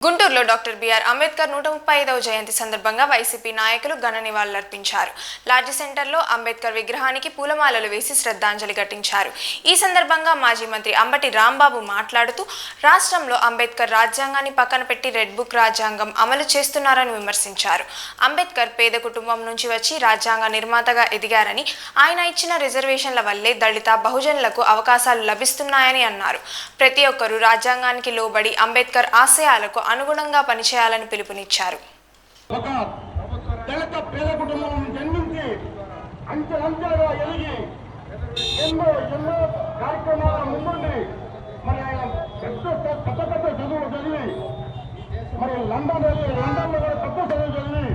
గుంటూరులో doctor BR Ambedkar 135వ జయంతి సందర్భంగా YCP నాయకులు ఘన నివాళులర్పించారు. లాడ్జి సెంటర్లో అంబేద్కర్ విగ్రహానికి పూలమాలలు వేసి శ్రద్ధాంజలి ఘటించారు. ఈ సందర్భంగా మాజీ మంత్రి అంబటి రాంబాబు మాట్లాడుతూ రాష్ట్రంలో అంబేద్కర్ రాజ్యాంగాన్ని పక్కన పెట్టి రెడ్ బుక్ రాజ్యాంగం అమలు చేస్తున్నారని విమర్శించారు. అంబేద్కర్ పేద కుటుంబం నుంచి వచ్చి రాజ్యాంగ నిర్మాతగా ఎదిగారని, ఆయన ఇచ్చిన రిజర్వేషన్ల వల్లే దళిత బహుజనులకు అవకాశాలు లభిస్తున్నాయని అన్నారు. ప్రతి ఒక్కరూ రాజ్యాంగానికి లోబడి అంబేద్కర్ ఆశయాలకు అనుగుణంగా పనిచేయాలని పిలుపునిచ్చారు. ఒక దళిత పేద కుటుంబం జన్మించి అంచెలంచెలుగా ఎదిగి ఎన్నో కార్యక్రమాల ముందుండి మరి ఆయన పెద్ద చదువులు చదివి మరి లండన్లో కూడా పెద్ద చదువు చదివి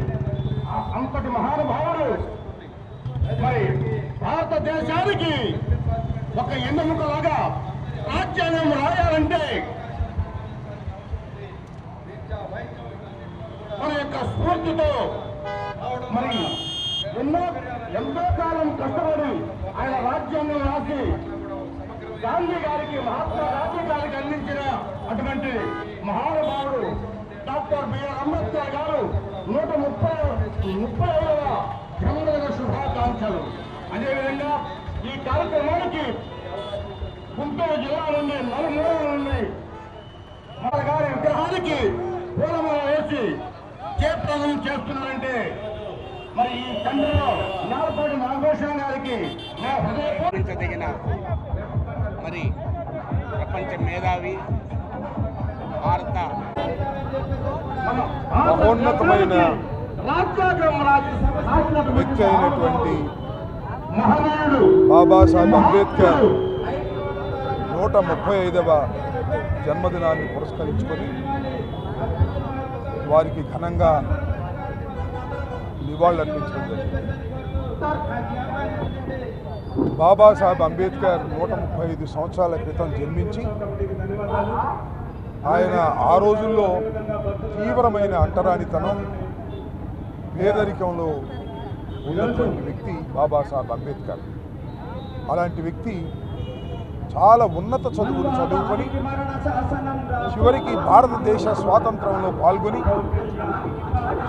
అంతటి మహానుభావుడు మరి భారతదేశానికి ఒక ఎన్నెముకలాగా రాజ్యాంగం రాయాలంటే మన యొక్క స్ఫూర్తితో మరి ఎంతో కాలం కష్టపడి ఆయన రాజ్యాంగం రాసి గాంధీ గారికి, మహాత్మా గాంధీ గారికి అందించిన అటువంటి మహానుభావుడు డాక్టర్ బిఆర్ అంబేద్కర్ గారు 135వ జన్మదిన శుభాకాంక్షలు. అదేవిధంగా ఈ కార్యక్రమానికి గుంటూరు జిల్లా నుండి నలుమూలల నుండి మన గారి విగ్రహానికి పూలమాల వేసి జయప్రదం చేస్తున్నారంటే మరి ఈ తండ్రిలో నాలుగోటి నాగభూషణ గారికి తగిన మరి ప్రపంచ మేధావి, భారత మహోన్నతమైన వ్యక్తి అయినటువంటి మహనీయుడు బాబాసాహెబ్ అంబేద్కర్ 135వ జన్మదినాన్ని పురస్కరించుకొని వారికి ఘనంగా నివాళులర్పించడం జరిగింది. బాబాసాహెబ్ అంబేద్కర్ 135 సంవత్సరాల క్రితం జన్మించి ఆయన ఆ రోజుల్లో తీవ్రమైన అంటరానితనం, పేదరికంలో ఉన్నటువంటి వ్యక్తి బాబాసాహెబ్ అంబేద్కర్. అలాంటి వ్యక్తి చాలా ఉన్నత చదువులు చదువుకొని చివరికి భారతదేశ స్వాతంత్రంలో పాల్గొని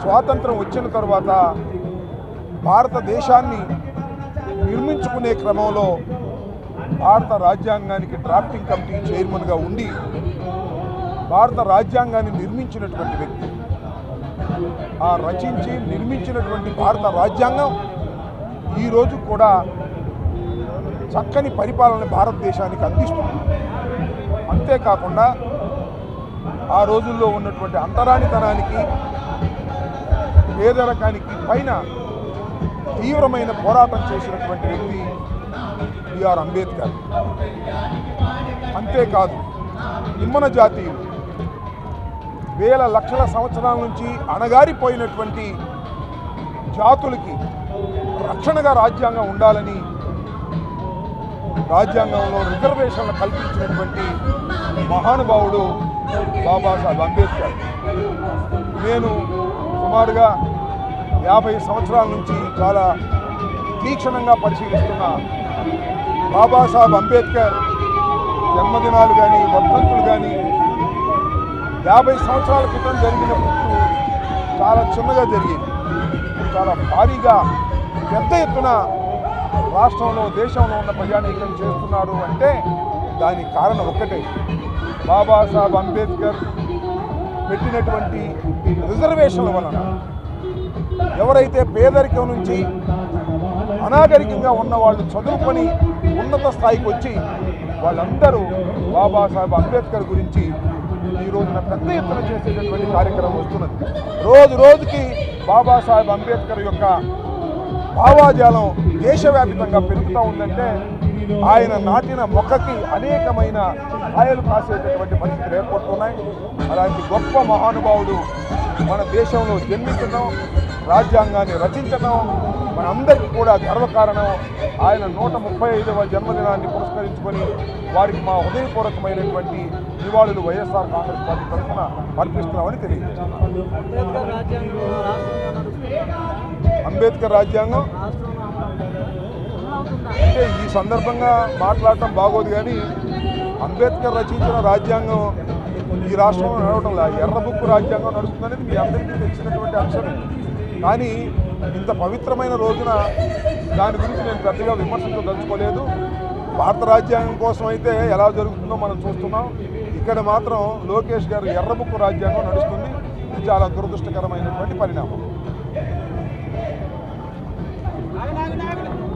స్వాతంత్రం వచ్చిన తర్వాత భారతదేశాన్ని నిర్మించుకునే క్రమంలో భారత రాజ్యాంగానికి డ్రాఫ్టింగ్ కమిటీ చైర్మన్గా ఉండి భారత రాజ్యాంగాన్ని నిర్మించినటువంటి వ్యక్తి. ఆ రచించి నిర్మించినటువంటి భారత రాజ్యాంగం ఈరోజు కూడా చక్కని పరిపాలన భారతదేశానికి అందిస్తుంది. అంతేకాకుండా ఆ రోజుల్లో ఉన్నటువంటి అంటరానితనానికి, పేదరికానికి పైన తీవ్రమైన పోరాటం చేసినటువంటి వ్యక్తి బిఆర్ అంబేద్కర్. అంతేకాదు నిమ్మన జాతీయులు వేల లక్షల సంవత్సరాల నుంచి అణగారిపోయినటువంటి జాతులకి రక్షణగా రాజ్యాంగం ఉండాలని రాజ్యాంగంలో రిజర్వేషన్లు కల్పించినటువంటి మహానుభావుడు బాబాసాహెబ్ అంబేద్కర్. నేను సుమారుగా 50 సంవత్సరాల నుంచి చాలా తీక్షణంగా పరిశీలిస్తున్న బాబాసాహెబ్ అంబేద్కర్ జన్మదినాలు కానీ, వర్ధంతులు కానీ 50 సంవత్సరాల క్రితం జరిగినప్పుడు చాలా చిన్నగా జరిగేది. చాలా భారీగా పెద్ద ఎత్తున రాష్ట్రంలో, దేశంలో ఉన్న ప్రజానీకం చేస్తున్నారు అంటే దానికి కారణం ఒక్కటే, బాబాసాహెబ్ అంబేద్కర్ పెట్టినటువంటి రిజర్వేషన్ల వలన ఎవరైతే పేదరికం నుంచి అనాగరికంగా ఉన్న వాళ్ళు చదువుకొని ఉన్నత స్థాయికి వచ్చి వాళ్ళందరూ బాబాసాహెబ్ అంబేద్కర్ గురించి ఈ రోజున పెద్ద ఎత్తున చేసేటటువంటి కార్యక్రమం వస్తున్నది. రోజుకి బాబాసాహెబ్ అంబేద్కర్ యొక్క భావాజాలం దేశవ్యాప్తంగా పెరుగుతూ ఉందంటే ఆయన నాటిన మొక్కకి అనేకమైన కాయలు కాసేటటువంటి పరిస్థితులు ఏర్పడుతున్నాయి. అలాంటి గొప్ప మహానుభావుడు మన దేశంలో జన్మించడం, రాజ్యాంగాన్ని రచించడం మనందరికీ కూడా గర్వకారణం. ఆయన 135వ జన్మదినాన్ని పురస్కరించుకొని వారికి మా హృదయపూర్వకమైనటువంటి నివాళులు వైఎస్ఆర్ కాంగ్రెస్ పార్టీ తరఫున అర్పిస్తున్నామని తెలియజేస్తున్నాం. అంబేద్కర్ రాజ్యాంగం అంటే ఈ సందర్భంగా మాట్లాడటం బాగోదు, కానీ అంబేద్కర్ రచించిన రాజ్యాంగం ఈ రాష్ట్రంలో నడవటం లేదు. ఎర్ర బుక్కు రాజ్యాంగం నడుస్తుందనేది మీ అందరికీ తెలిసినటువంటి అంశమే. కానీ ఇంత పవిత్రమైన రోజున దాని గురించి నేను పెద్దగా విమర్శించదలుచుకోలేదు. భారత రాజ్యాంగం కోసం అయితే ఎలా జరుగుతుందో మనం చూస్తున్నాం. ఇక్కడ మాత్రం లోకేష్ గారు ఎర్ర బుక్కు రాజ్యాంగం నడుస్తుంది. ఇది చాలా దురదృష్టకరమైనటువంటి పరిణామం.